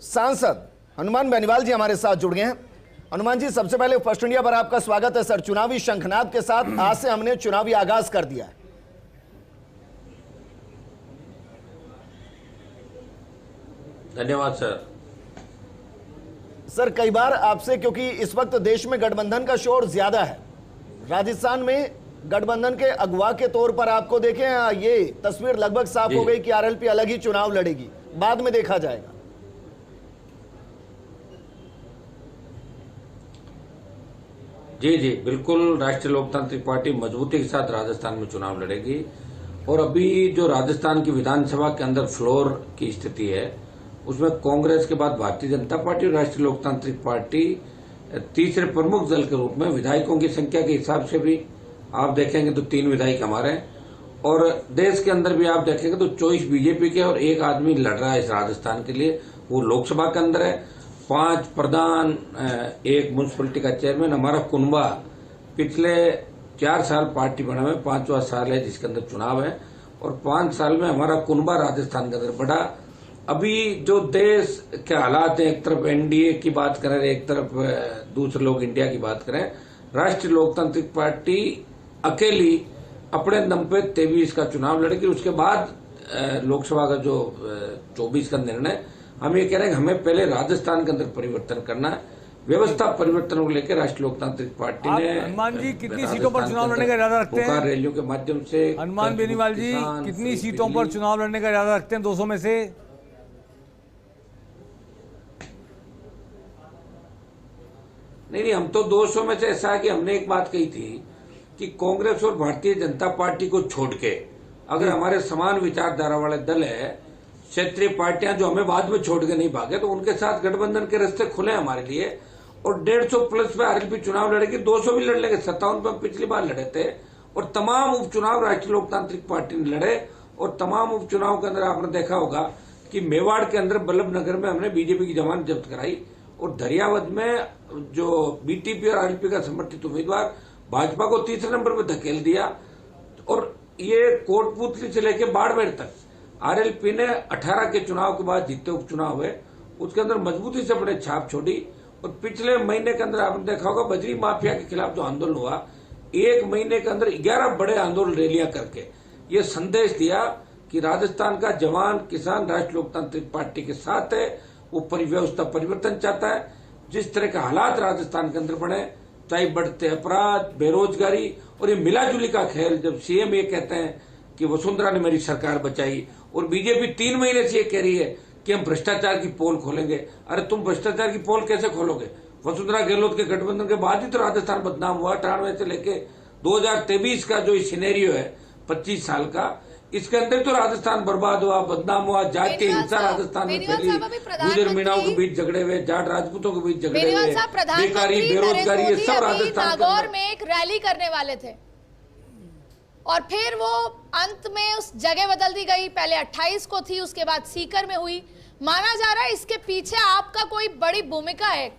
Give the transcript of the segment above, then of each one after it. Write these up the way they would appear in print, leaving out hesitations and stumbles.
सांसद हनुमान बेनीवाल जी हमारे साथ जुड़ गए हैं। हनुमान जी, सबसे पहले फर्स्ट इंडिया पर आपका स्वागत है सर। चुनावी शंखनाद के साथ आज से हमने चुनावी आगाज कर दिया है। धन्यवाद सर। सर, कई बार आपसे, क्योंकि इस वक्त देश में गठबंधन का शोर ज्यादा है, राजस्थान में गठबंधन के अगवा के तौर पर आपको देखें, ये तस्वीर लगभग साफ हो गई कि आरएलपी अलग ही चुनाव लड़ेगी, बाद में देखा जाएगा। जी जी बिल्कुल, राष्ट्रीय लोकतांत्रिक पार्टी मजबूती के साथ राजस्थान में चुनाव लड़ेगी। और अभी जो राजस्थान की विधानसभा के अंदर फ्लोर की स्थिति है, उसमें कांग्रेस के बाद भारतीय जनता पार्टी और राष्ट्रीय लोकतांत्रिक पार्टी तीसरे प्रमुख दल के रूप में, विधायकों की संख्या के हिसाब से भी आप देखेंगे तो 3 विधायक हमारे हैं, और देश के अंदर भी आप देखेंगे तो 24 बीजेपी के और 1 आदमी लड़ रहा है इस राजस्थान के लिए, वो लोकसभा के अंदर है। 5 प्रधान, 1 म्यूनिसिपलिटी का चेयरमैन। हमारा कुनबा पिछले 4 साल पार्टी बना हुआ है, 5वां साल है जिसके अंदर चुनाव है, और 5 साल में हमारा कुनबा राजस्थान के अंदर बढ़ा। अभी जो देश के हालात हैं, एक तरफ एनडीए की बात करें, एक तरफ दूसरे लोग इंडिया की बात करें, राष्ट्रीय लोकतांत्रिक पार्टी अकेली अपने दम पे 23 का चुनाव लड़ेगी। उसके बाद लोकसभा का जो 24 का निर्णय, हम ये कह रहे हैं कि हमें पहले राजस्थान के अंदर परिवर्तन करना है। व्यवस्था परिवर्तन को लेकर राष्ट्रीय लोकतांत्रिक पार्टी ने, हनुमान जी, कितनी सीटों पर चुनाव लड़ने का इरादा रखते हैं? रैलियों के माध्यम से। हनुमान बेनीवाल जी, कितनी सीटों पर चुनाव लड़ने का इरादा रखते हैं 200 में से? नहीं, हम तो 200 में से, ऐसा है कि हमने एक बात कही थी कि कांग्रेस और भारतीय जनता पार्टी को छोड़ के अगर हमारे समान विचारधारा वाले दल है, क्षेत्रीय पार्टियां जो हमें बाद में छोड़ के नहीं भागे, तो उनके साथ गठबंधन के रास्ते खुले हमारे लिए। और 150 प्लस पे आरएलपी चुनाव लड़ेगी, 200 भी लड़ लेंगे। 57 पे पिछली बार लड़े थे, और तमाम उपचुनाव राष्ट्रीय लोकतांत्रिक पार्टी ने लड़े। और तमाम उपचुनाव के अंदर आपने देखा होगा कि मेवाड़ के अंदर बल्लभ नगर में हमने बीजेपी की जमानत जब्त कराई, और धरियावद में जो बीटीपी और आरएलपी का समर्थित उम्मीदवार भाजपा को तीसरे नंबर पर धकेल दिया। और ये कोटपुतली से लेकर बाड़मेर तक आरएलपी ने 18 के चुनाव के बाद जितने उपचुनाव हुए, उसके अंदर मजबूती से अपने छाप छोड़ी। और पिछले महीने के अंदर आपने देखा होगा बजरी माफिया के खिलाफ जो आंदोलन हुआ, 1 महीने के अंदर 11 बड़े आंदोलन रैलियां करके ये संदेश दिया कि राजस्थान का जवान किसान राष्ट्रीय लोकतांत्रिक पार्टी के साथ है, वो व्यवस्था परिवर्तन चाहता है। जिस तरह के हालात राजस्थान के अंदर बने, चाहे बढ़ते अपराध, बेरोजगारी और ये मिलाजुली का खेल, जब सीएम ये कहते हैं कि वसुंधरा ने मेरी सरकार बचाई, और बीजेपी 3 महीने से ये कह रही है कि हम भ्रष्टाचार की पोल खोलेंगे। अरे तुम भ्रष्टाचार की पोल कैसे खोलोगे? वसुंधरा गहलोत के गठबंधन के बाद ही तो राजस्थान बदनाम हुआ। 98 से लेके 2023 का जो सिनेरियो है 25 साल का, इसके अंदर तो राजस्थान बर्बाद हुआ, बदनाम हुआ। जातीय हिंसा राजस्थान में फैली, गुजर मीणाओं के बीच झगड़े हुए, जाट राजपूतों के बीच झगड़े हुए, बेकारी, बेरोजगारी, ये सब राजस्थान में एक रैली करने वाले थे, और फिर वो अंत में उस जगह बदल दी गई। पहले 28 को थी, उसके बाद सीकर में हुई। माना जा रहा है इसके पीछे आपका कोई बड़ी भूमिका है।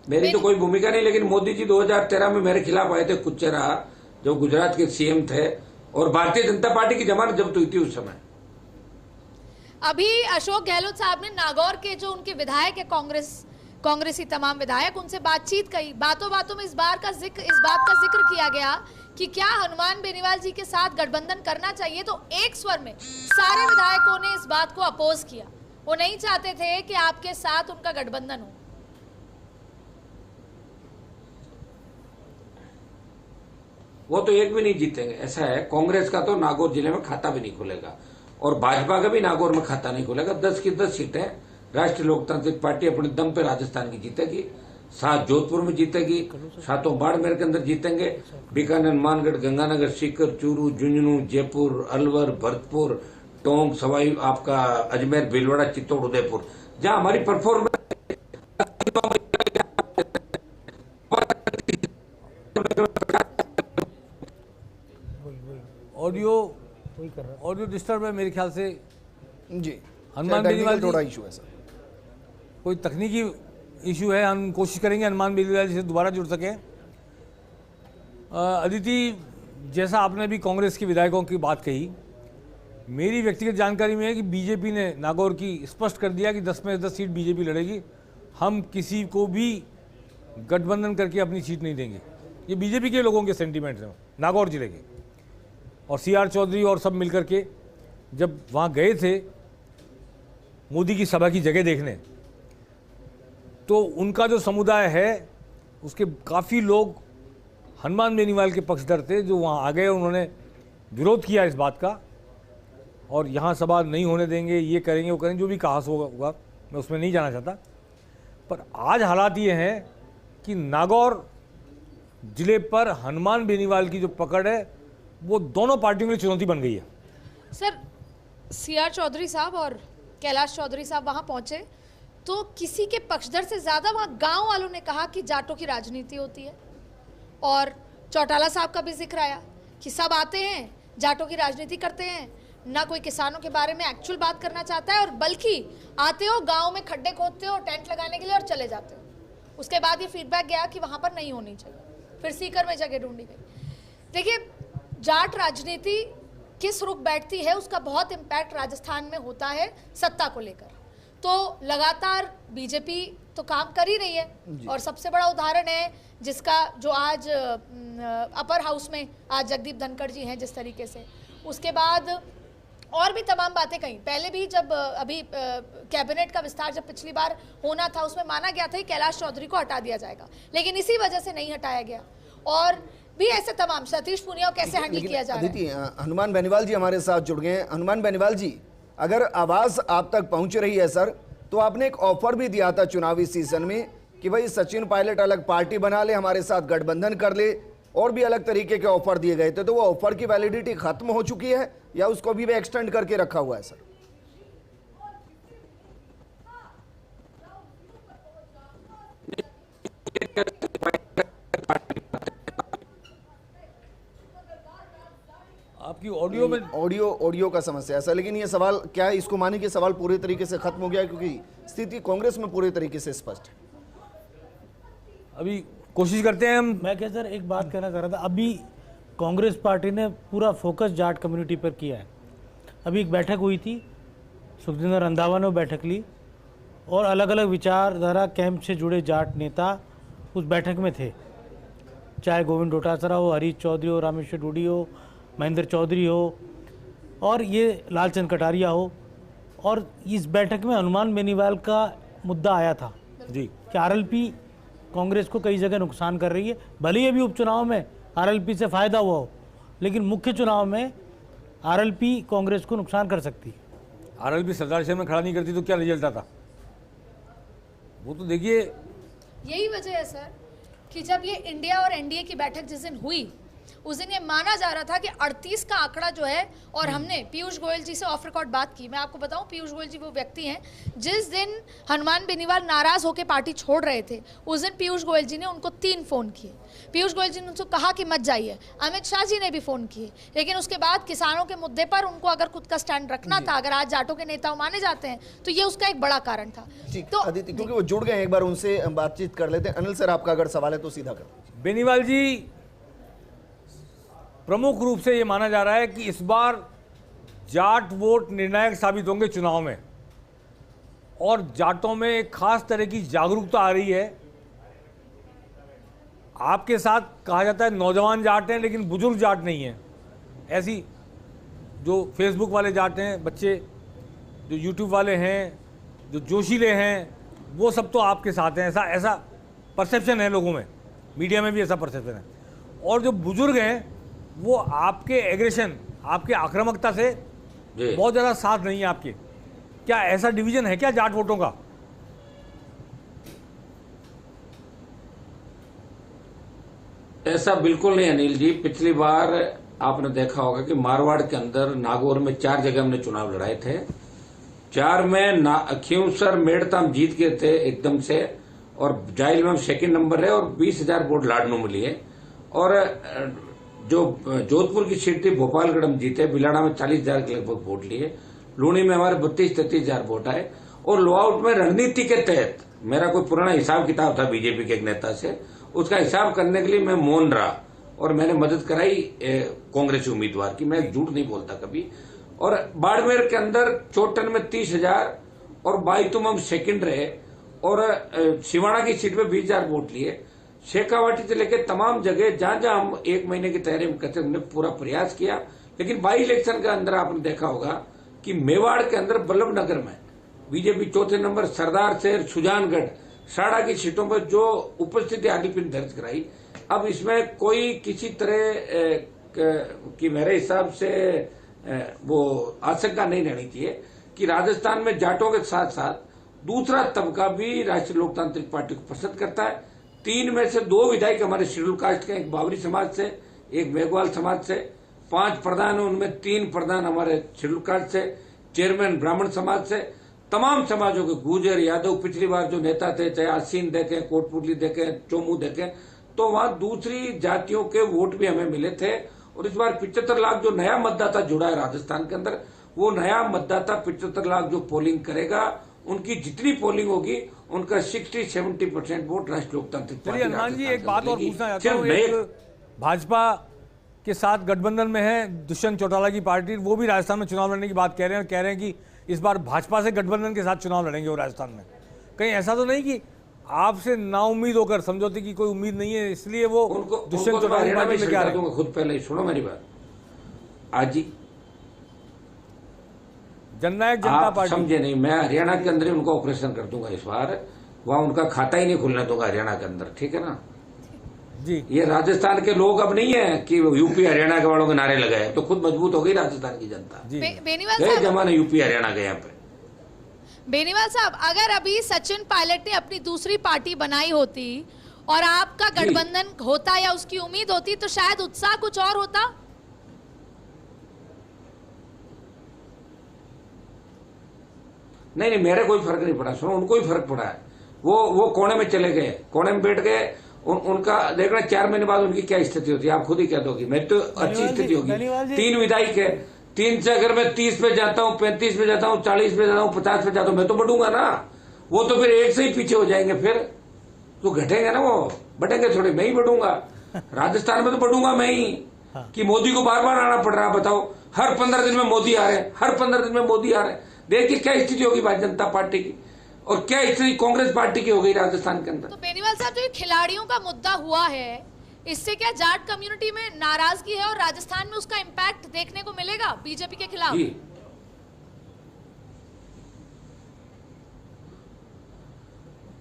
मेरी तो कोई भूमिका नहीं, लेकिन मोदी जी 2013 में मेरे खिलाफ आए थे कुचेरा, जो गुजरात के सीएम थे, और भारतीय जनता पार्टी की जमानत जब्त हुई थी उस समय। अभी अशोक गहलोत साहब ने नागौर के जो उनके विधायक है, कांग्रेसी तमाम विधायक, उनसे बातचीत कही। बातों बातों में इस बात का जिक्र किया गया कि क्या हनुमान बेनीवाल जी के साथ गठबंधन करना चाहिए, तो एक स्वर में सारे विधायकों ने इस बात को अपोज किया। वो नहीं चाहते थे कि आपके साथ उनका गठबंधन हो। वो तो एक भी नहीं जीतेंगे। ऐसा है, कांग्रेस का तो नागौर जिले में खाता भी नहीं खुलेगा, और भाजपा का भी नागौर में खाता नहीं खुलेगा। 10 की 10 सीटें राष्ट्रीय लोकतांत्रिक पार्टी अपने दम पे राजस्थान की जीतेगी। 7 जोधपुर में जीतेगी, 7 बाड़मेर के अंदर जीतेंगे। बीकानेर, मानगढ़, गंगानगर, सीकर, चूरू, झुंझुनू, जयपुर, अलवर, भरतपुर, टोंक, सवाई, आपका अजमेर, भीलवाड़ा, चित्तौड़, उदयपुर, जहां हमारी परफॉर्मेंस। ऑडियो डिस्टर्ब है मेरे ख्याल से जी। हनुमान बेनीवाल थोड़ा इशू है सर, कोई तकनीकी इशू है। हम कोशिश करेंगे हनुमान बेनीवाल जी से दोबारा जुड़ सकें। अदिति, जैसा आपने भी कांग्रेस के विधायकों की बात कही, मेरी व्यक्तिगत जानकारी में है कि बीजेपी ने नागौर की स्पष्ट कर दिया कि 10 में 10 सीट बीजेपी लड़ेगी। हम किसी को भी गठबंधन करके अपनी सीट नहीं देंगे। ये बीजेपी के लोगों के सेंटीमेंट्स हैं नागौर जिले के। और CR चौधरी और सब मिलकर के जब वहाँ गए थे मोदी की सभा की जगह देखने, तो उनका जो समुदाय है उसके काफ़ी लोग हनुमान बेनीवाल के पक्षधर थे जो वहाँ आ गए। उन्होंने विरोध किया इस बात का और यहाँ सभा नहीं होने देंगे, ये करेंगे वो करेंगे, जो भी कहा होगा मैं उसमें नहीं जाना चाहता। पर आज हालात ये हैं कि नागौर जिले पर हनुमान बेनीवाल की जो पकड़ है वो दोनों पार्टियों के लिए चुनौती बन गई है। सर, CR चौधरी साहब और कैलाश चौधरी साहब वहां पहुंचे तो किसी के पक्षधर से ज्यादा वहां गांव वालों ने कहा कि जाटों की राजनीति होती है। और चौटाला साहब का भी जिक्र आया कि सब आते हैं जाटों की राजनीति करते हैं, ना कोई किसानों के बारे में एक्चुअल बात करना चाहता है, और बल्कि आते हो गांव में खड्डे खोदते हो टेंट लगाने के लिए और चले जाते हो। उसके बाद ये फीडबैक गया कि वहां पर नहीं होनी चाहिए, फिर सीकर में जगह ढूंढी गई। देखिए, जाट राजनीति किस रुख बैठती है उसका बहुत इम्पैक्ट राजस्थान में होता है सत्ता को लेकर। तो लगातार बीजेपी तो काम कर ही रही है, और सबसे बड़ा उदाहरण है जिसका जो आज अपर हाउस में आज जगदीप धनखड़ जी हैं जिस तरीके से, उसके बाद और भी तमाम बातें कहीं पहले भी जब अभी कैबिनेट का विस्तार जब पिछली बार होना था उसमें माना गया था कि कैलाश चौधरी को हटा दिया जाएगा, लेकिन इसी वजह से नहीं हटाया गया। और भी ऐसे तमाम सतीश पूनिया कैसे हैंडल किया जा रहा है। हनुमान बेनीवाल जी हमारे साथ जुड़ गए हैं। हनुमान बेनीवाल जी, अगर आवाज आप तक पहुंच रही है सर, तो आपने एक ऑफर भी दिया था चुनावी सीजन में कि भाई सचिन पायलट अलग पार्टी बना ले, हमारे साथ गठबंधन कर ले, और भी अलग तरीके के ऑफर दिए गए थे। तो वो ऑफर की वैलिडिटी खत्म हो चुकी है या उसको भी एक्सटेंड करके रखा हुआ है सर? आपकी ऑडियो में ऑडियो का समस्या है सर, लेकिन ये सवाल क्या है, इसको माने कि सवाल पूरे तरीके से खत्म हो गया क्योंकि स्थिति कांग्रेस में पूरे तरीके से स्पष्ट है। अभी कोशिश करते हैं हम। मैं क्या सर एक बात कहना चाह रहा था, अभी कांग्रेस पार्टी ने पूरा फोकस जाट कम्युनिटी पर किया है। अभी एक बैठक हुई थी, सुखजिंदर रंधावा ने बैठक ली और अलग अलग विचारधारा कैंप से जुड़े जाट नेता उस बैठक में थे, चाहे गोविंद डोटासरा हो, हरीश चौधरी हो, रामेश्वर डूडी हो, महेंद्र चौधरी हो, और ये लालचंद कटारिया हो। और इस बैठक में हनुमान बेनीवाल का मुद्दा आया था जी कि आरएलपी कांग्रेस को कई जगह नुकसान कर रही है। भले ही अभी उपचुनाव में आरएलपी से फ़ायदा हुआ हो, लेकिन मुख्य चुनाव में आरएलपी कांग्रेस को नुकसान कर सकती है। आरएलपी सरदार शहर में खड़ा नहीं करती तो क्या रिजल्ट आता? वो तो देखिए, यही वजह है सर कि जब ये इंडिया और एनडीए की बैठक जिस दिन हुई उस दिन ये माना जा रहा था कि 38 का आंकड़ा जो है, और हमने पीयूष गोयल जी से ऑफ रिकॉर्ड बात की। मैं आपको बताऊं, पीयूष गोयल जी वो व्यक्ति हैं जिस दिन हनुमान बेनीवाल नाराज होकर पार्टी छोड़ रहे थे उस दिन पीयूष गोयल जी ने उनको 3 फोन किए। पीयूष गोयल जी ने उनको कहा कि मत जाइए, अमित शाह जी ने भी फोन किए, लेकिन उसके बाद किसानों के मुद्दे पर उनको अगर खुद का स्टैंड रखना था, अगर आज जाटों के नेता माने जाते हैं तो ये उसका एक बड़ा कारण था। तो अदिति, क्योंकि वो जुड़ गए, एक बार उनसे बातचीत कर लेते हैं। अनिल सर, आपका अगर सवाल है तो सीधा कर। बेनीवाल जी, प्रमुख रूप से ये माना जा रहा है कि इस बार जाट वोट निर्णायक साबित होंगे चुनाव में, और जाटों में एक खास तरह की जागरूकता आ रही है। आपके साथ कहा जाता है नौजवान जाट हैं लेकिन बुजुर्ग जाट नहीं हैं, ऐसी जो फेसबुक वाले जाट हैं बच्चे, जो यूट्यूब वाले हैं, जो जोशीले हैं, वो सब तो आपके साथ हैं, ऐसा परसेप्शन है लोगों में, मीडिया में भी ऐसा परसेप्शन है। और जो बुजुर्ग हैं वो आपके एग्रेशन, आपके आक्रामकता से बहुत ज़्यादा साथ नहीं है आपके। क्या ऐसा डिवीजन है क्या जाट वोटों का? ऐसा बिल्कुल नहीं अनिल जी। पिछली बार आपने देखा होगा कि मारवाड़ के अंदर नागौर में 4 जगह हमने चुनाव लड़ाए थे। 4 में खींवसर मेड़ताम जीत गए थे एकदम से, और जाइल में सेकंड नंबर है और 20,000 वोट लाडनू में लिए। और जो जोधपुर की सीट थी भोपालगढ़ में जीते, बिलाड़ा में 40,000 के लगभग वोट लिए, लूणी में हमारे 32-33,000 वोट आए। और लोआउट में रणनीति के तहत मेरा कोई पुराना हिसाब किताब था बीजेपी के एक नेता से, उसका हिसाब करने के लिए मैं मौन रहा और मैंने मदद कराई कांग्रेसी उम्मीदवार की। मैं झूठ नहीं बोलता कभी। और बाड़मेर के अंदर चोटन में 30,000 और बाईतुम हम सेकंड रहे और सिवाड़ा की सीट पे 20,000 वोट लिए। शेखावाटी से लेकर तमाम जगह जहां जहां हम 1 महीने की तैयारी करते हमने पूरा प्रयास किया, लेकिन बाई इलेक्शन के अंदर आपने देखा होगा कि मेवाड़ के अंदर बल्लभनगर में बीजेपी चौथे नंबर, सरदार शहर, सुजानगढ़, साड़ा की सीटों पर जो उपस्थिति आगे दर्ज कराई। अब इसमें कोई किसी तरह की मेरे हिसाब से वो आशंका नहीं रहनी चाहिए कि राजस्थान में जाटों के साथ साथ दूसरा तबका भी राष्ट्रीय लोकतांत्रिक पार्टी को पसंद करता है। 3 में से 2 विधायक हमारे शेड्यूल कास्ट के, एक बावरी समाज से, एक मेघवाल समाज से। 5 प्रधान है, उनमें 3 प्रधान हमारे शेड्यूल कास्ट से, चेयरमैन ब्राह्मण समाज से। तमाम समाजों के गुर्जर, यादव, पिछली बार जो नेता थे, चाहे आसीन देखें, कोटपुतली देखें, चोमू देखें, तो वहां दूसरी जातियों के वोट भी हमें मिले थे। और इस बार 75 लाख जो नया मतदाता जुड़ा है राजस्थान के अंदर, वो नया मतदाता 75 लाख जो पोलिंग करेगा, उनकी जितनी पोलिंग होगी उनका 60-70% वोट राष्ट्रीय लोकतांत्रिक पार्टी। हनुमान जी, एक बात और पूछना चाहता हूँ। एक भाजपा के साथ गठबंधन में है दुष्यंत चौटाला की पार्टी, वो भी राजस्थान में चुनाव लड़ने की बात कह रहे हैं कि इस बार भाजपा से गठबंधन के साथ चुनाव लड़ेंगे वो राजस्थान में। कहीं ऐसा तो नहीं कि आपसे नाउम्मीद होकर, समझौते की कोई उम्मीद नहीं है, इसलिए वो दुष्यंत चौटाला की पार्टी में क्या रहे? खुद पहले ही सुनो मेरी बात। आज ही जननायक जनता पार्टी समझे नहीं, मैं हरियाणा के अंदर ही उनका ऑपरेशन कर दूंगा इस बार, वहां उनका खाता ही नहीं खुलने दूंगा हरियाणा के अंदर, ठीक है ना जी। ये राजस्थान के लोग अब नहीं है कि यूपी हरियाणा के वालों के नारे लगाए, तो खुद मजबूत हो गई राजस्थान की जनता। बेनीवाल गए साहब, जमाने यूपी हरियाणा गए यहाँ पे। बेनीवाल साहब, अगर अभी सचिन पायलट ने अपनी दूसरी पार्टी बनाई होती और आपका गठबंधन होता या उसकी उम्मीद होती, तो शायद उत्साह कुछ और होता। नहीं, मेरे कोई फर्क नहीं पड़ा। सुनो, उनको ही फर्क पड़ा है। वो कोने में चले गए, कोने में बैठ गए। उनका देखना 4 महीने बाद उनकी क्या स्थिति होती है, आप खुद ही कह दोगे। मेरी तो अच्छी स्थिति होगी। 3 विधायक है, 3 से अगर मैं 30 पे जाता हूँ, 35 पे जाता हूँ, 40 पे जाता हूँ, 50 पे जाता हूँ, मैं तो बढ़ूंगा ना। वो तो फिर एक से ही पीछे हो जाएंगे, फिर तो घटेंगे ना, वो बढ़ेंगे थोड़े, मैं ही बढ़ूंगा। राजस्थान में तो बढ़ूंगा मैं ही। कि मोदी को बार बार आना पड़ रहा है, बताओ। हर 15 दिन में मोदी आ रहे हैं, हर 15 दिन में मोदी आ रहे हैं। देखिए क्या स्थिति होगी भारतीय जनता पार्टी की और क्या स्थिति कांग्रेस पार्टी की हो गई राजस्थान के अंदर। तो बेनीवाल साहब, जो खिलाड़ियों का मुद्दा हुआ है, इससे क्या जाट कम्युनिटी में नाराजगी है और राजस्थान में उसका इम्पैक्ट देखने को मिलेगा बीजेपी के खिलाफ?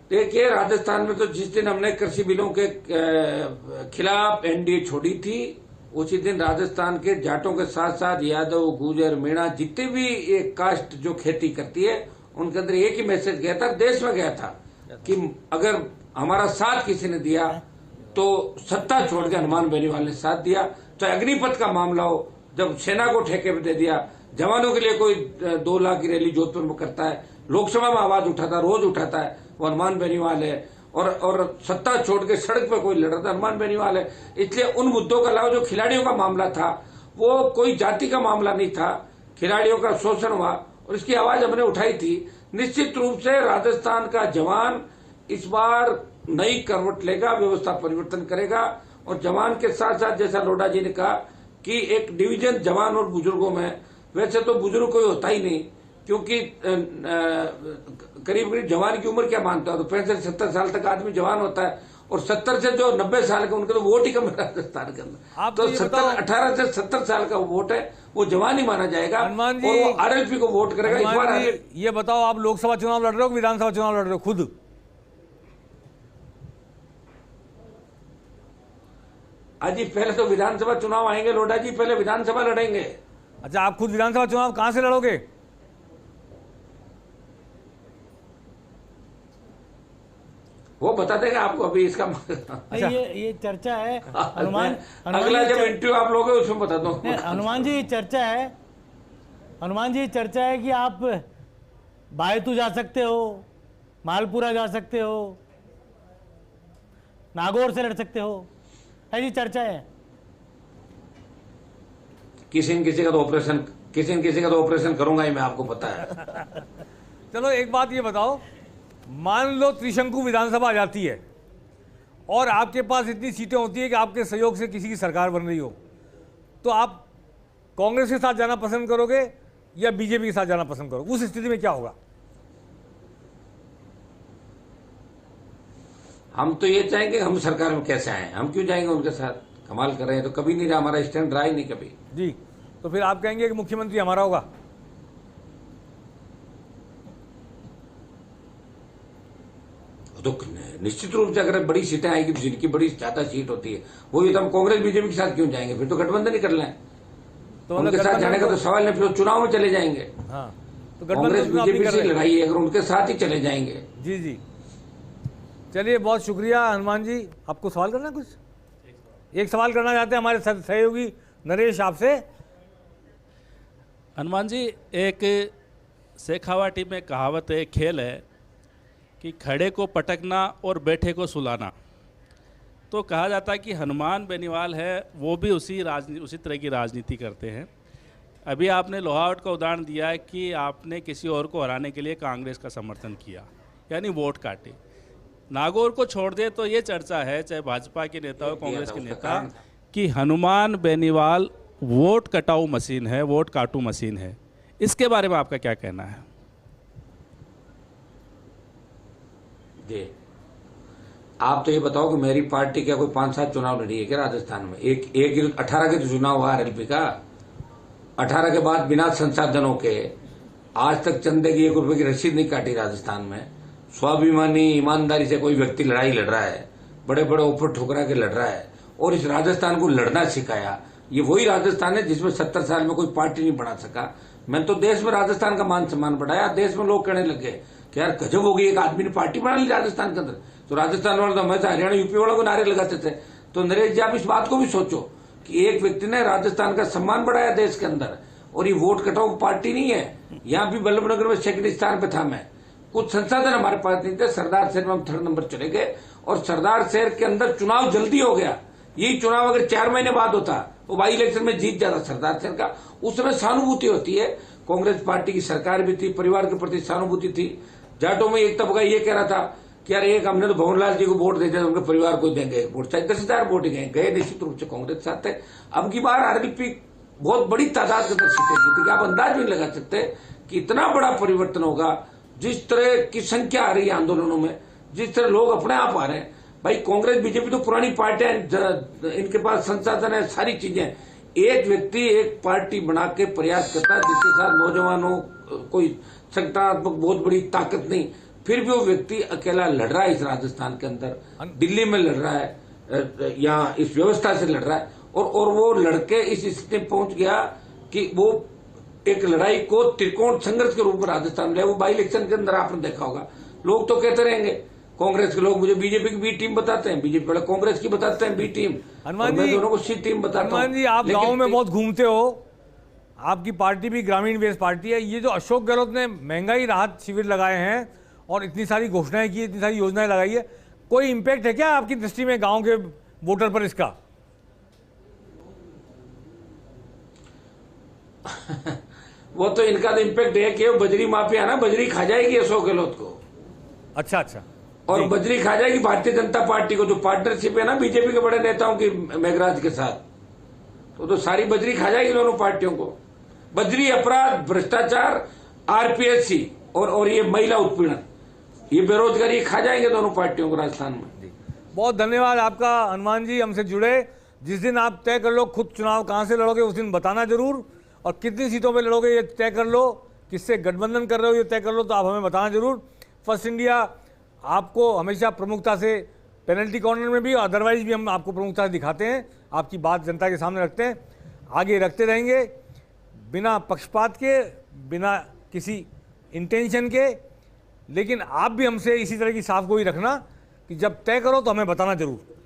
देखिए, राजस्थान में तो जिस दिन हमने कृषि बिलों के खिलाफ एनडीए छोड़ी थी, उसी दिन राजस्थान के जाटों के साथ साथ यादव, गुर्जर, मीणा, जितने भी एक कास्ट जो खेती करती है, उनके अंदर एक ही मैसेज गया था, देश में गया था कि अगर हमारा साथ किसी ने दिया तो सत्ता छोड़ के हनुमान बेनीवाल ने साथ दिया। चाहे अग्निपथ का मामला हो, जब सेना को ठेके पे दे दिया, जवानों के लिए कोई 2 लाख की रैली जोधपुर में करता है, लोकसभा में आवाज उठाता, रोज उठाता है, वो हनुमान बेनीवाल है। और सत्ता छोड़ के सड़क पे कोई लड़ रहा था, हनुमान बेनीवाल है। इसलिए उन मुद्दों के अलावा जो खिलाड़ियों का मामला था, वो कोई जाति का मामला नहीं था। खिलाड़ियों का शोषण हुआ और इसकी आवाज हमने उठाई थी। निश्चित रूप से राजस्थान का जवान इस बार नई करवट लेगा, व्यवस्था परिवर्तन करेगा। और जवान के साथ साथ, जैसा लोढ़ा जी ने कहा कि एक डिवीजन जवान और बुजुर्गों में, वैसे तो बुजुर्ग कोई होता ही नहीं, क्योंकि करीब करीब जवान की उम्र क्या मानता है, तो 65-70 साल तक आदमी जवान होता है। और 70 से जो 90 साल के, उनके तो वोट ही कम है राजस्थान के अंदर। तो 18 से 70 साल का वोट है, वो जवान ही माना जाएगा और वो आरएलपी को वोट करेगा। इस बार ये बताओ, आप लोकसभा चुनाव लड़ रहे हो, विधानसभा चुनाव लड़ रहे हो खुद? अजी पहले तो विधानसभा चुनाव आएंगे लोढ़ा जी, पहले विधानसभा लड़ेंगे। अच्छा, आप खुद विधानसभा चुनाव कहां से लड़ोगे? वो बता देगा आपको अभी इसका। अच्छा, ये चर्चा है हनुमान। अगला जब इंटरव्यू आप लोगे उसमें बता दो। हनुमान जी चर्चा है, हनुमान जी चर्चा है कि आप बायतू जा सकते हो, मालपुरा जा सकते हो, नागौर से लड़ सकते हो, ऐसी चर्चा है। किसी न किसी का तो ऑपरेशन करूंगा ही मैं, आपको पता है। चलो एक बात ये बताओ, मान लो त्रिशंकु विधानसभा आ जाती है और आपके पास इतनी सीटें होती है कि आपके सहयोग से किसी की सरकार बन रही हो, तो आप कांग्रेस के साथ जाना पसंद करोगे या बीजेपी के साथ जाना पसंद करोगे? उस स्थिति में क्या होगा? हम तो ये चाहेंगे हम सरकार में कैसे आए, हम क्यों जाएंगे उनके साथ? कमाल कर रहे हैं, तो कभी नहीं रहा, हमारा स्टैंड रहा ही नहीं कभी। जी, तो फिर आप कहेंगे कि मुख्यमंत्री हमारा होगा? तो निश्चित रूप से अगर बड़ी सीटें आएगी तो जिनकी बड़ी ज्यादा सीट होती है वही, तो हम कांग्रेस बीजेपी के साथ क्यों जाएंगे? फिर तो गठबंधन ही कर लें। तो उनके साथ जाने का तो सवाल नहीं, फिर तो चुनाव में चले जाएंगे। हाँ, तो कांग्रेस गठबंधन आप नहीं बीजेपी कर से रहे। लड़ाई है, अगर उनके साथ ही चले जाएंगे। जी जी, चलिए बहुत शुक्रिया हनुमान जी। आपको सवाल करना है कुछ? एक सवाल करना चाहते हैं हमारे सहयोगी नरेश आपसे। हनुमान जी, एक शेखावाटी में कहावत है, खेल है कि खड़े को पटकना और बैठे को सुलाना। तो कहा जाता है कि हनुमान बेनीवाल है वो भी उसी तरह की राजनीति करते हैं। अभी आपने लोहावट का उदाहरण दिया है कि आपने किसी और को हराने के लिए कांग्रेस का समर्थन किया, यानी वोट काटे। नागौर को छोड़ दे तो ये चर्चा है, चाहे भाजपा के नेता हो कांग्रेस के नेता, कि हनुमान बेनीवाल वोट कटाऊ मशीन है, वोट काटू मशीन है। इसके बारे में आपका क्या कहना है? जी, आप तो ये बताओ कि मेरी पार्टी क्या कोई 5-7 चुनाव लड़ी है क्या राजस्थान में? एक 18 के तो चुनाव हुआ आरएलपी का। 18 के बाद बिना संसाधनों के आज तक चंदे की 1 रुपए की रसीद नहीं काटी राजस्थान में। स्वाभिमानी ईमानदारी से कोई व्यक्ति लड़ाई लड़ रहा है, बड़े बड़े ऊपर ठुकरा के लड़ रहा है और इस राजस्थान को लड़ना सिखाया। ये वही राजस्थान है जिसमें 70 साल में कोई पार्टी नहीं बना सका। मैंने तो देश में राजस्थान का मान सम्मान बढ़ाया। देश में लोग कहने लगे कि यार गजब हो गई, एक आदमी ने पार्टी बना ली राजस्थान के अंदर। तो राजस्थान वाले तो हमेशा हरियाणा यूपी वालों को नारे लगाते थे। तो नरेश जी, आप इस बात को भी सोचो कि एक व्यक्ति ने राजस्थान का सम्मान बढ़ाया देश के अंदर, और ये वोट कटाऊ पार्टी नहीं है। यहाँ भी वल्लभनगर में 2nd स्थान पे था मैं। कुछ संसाधन हमारे पास नहीं थे। सरदार शहर में हम 3rd नंबर चले गए और सरदार शहर के अंदर चुनाव जल्दी हो गया। यही चुनाव अगर 4 महीने बाद होता वो बाई इलेक्शन में जीत जाता सरदार शहर का। उस समय सहानुभूति होती है, कांग्रेस पार्टी की सरकार भी थी, परिवार के प्रति सहानुभूति थी। जाटों में एक तबका ये कह रहा था कि यार एक हमने तो भवनलाल जी को वोट दे दिया, उनके परिवार को देंगे एक वोट, चाहे 10,000 वोट गए। निश्चित रूप से कांग्रेस के साथ थे। अब की बार आरएलपी बहुत बड़ी तादाद के अंदर सीटें जीती कि आप अंदाज भी नहीं लगा सकते कि इतना बड़ा परिवर्तन होगा। जिस तरह की संख्या आ रही है आंदोलनों में, जिस तरह लोग अपने आप आ रहे हैं। भाई कांग्रेस बीजेपी तो पुरानी पार्टियां, इनके पास संसाधन है, सारी चीजें। एक व्यक्ति एक पार्टी बना के प्रयास करता है जिसके साथ नौजवानों कोई संगठनात्मक बहुत बड़ी ताकत नहीं, फिर भी वो व्यक्ति अकेला लड़ रहा है इस राजस्थान के अंदर, दिल्ली में लड़ रहा है, यहाँ इस व्यवस्था से लड़ रहा है और वो लड़के इस स्थिति में पहुंच गया कि वो एक लड़ाई को त्रिकोण संघर्ष के रूप में राजस्थान में। वो बाई इलेक्शन के अंदर आपने देखा होगा, लोग तो कहते रहेंगे, कांग्रेस के लोग मुझे बीजेपी की बी टीम बताते हैं, बीजेपी वाले कांग्रेस की बताते हैं बी टीम, हनुमान मैं जी, दोनों को सी टीम बताता हूं। हनुमान जी, आप गांव में बहुत घूमते हो, आपकी पार्टी भी ग्रामीण बेस्ड पार्टी है। ये जो अशोक गहलोत ने महंगाई राहत शिविर लगाए हैं और इतनी सारी घोषणाएं की, इतनी सारी योजनाएं लगाई है, कोई इम्पैक्ट है क्या आपकी दृष्टि में गांव के वोटर पर इसका? वो तो इनका तो इम्पैक्ट है कि वो बजरी माफिया ना, बजरी खा जाएगी अशोक गहलोत को। अच्छा अच्छा, और बजरी खा जाएगी भारतीय जनता पार्टी को। जो पार्टनरशिप है ना बीजेपी के बड़े नेताओं की मेघराज के साथ, तो सारी बजरी खा जाएगी दोनों पार्टियों को। बजरी, अपराध, भ्रष्टाचार, आरपीएससी और ये महिला उत्पीड़न, ये बेरोजगारी खा जाएंगे दोनों पार्टियों को राजस्थान में। बहुत धन्यवाद आपका हनुमान जी, हमसे जुड़े। जिस दिन आप तय कर लो खुद चुनाव कहां से लड़ोगे उस दिन बताना जरूर, और कितनी सीटों पे लड़ोगे ये तय कर लो, किससे गठबंधन कर रहे हो ये तय कर लो, तो आप हमें बताना जरूर। फर्स्ट इंडिया आपको हमेशा प्रमुखता से पेनल्टी कॉर्नर में भी, अदरवाइज भी हम आपको प्रमुखता से दिखाते हैं, आपकी बात जनता के सामने रखते हैं, आगे रखते रहेंगे बिना पक्षपात के, बिना किसी इंटेंशन के। लेकिन आप भी हमसे इसी तरह की साफ गोई रखना कि जब तय करो तो हमें बताना जरूर।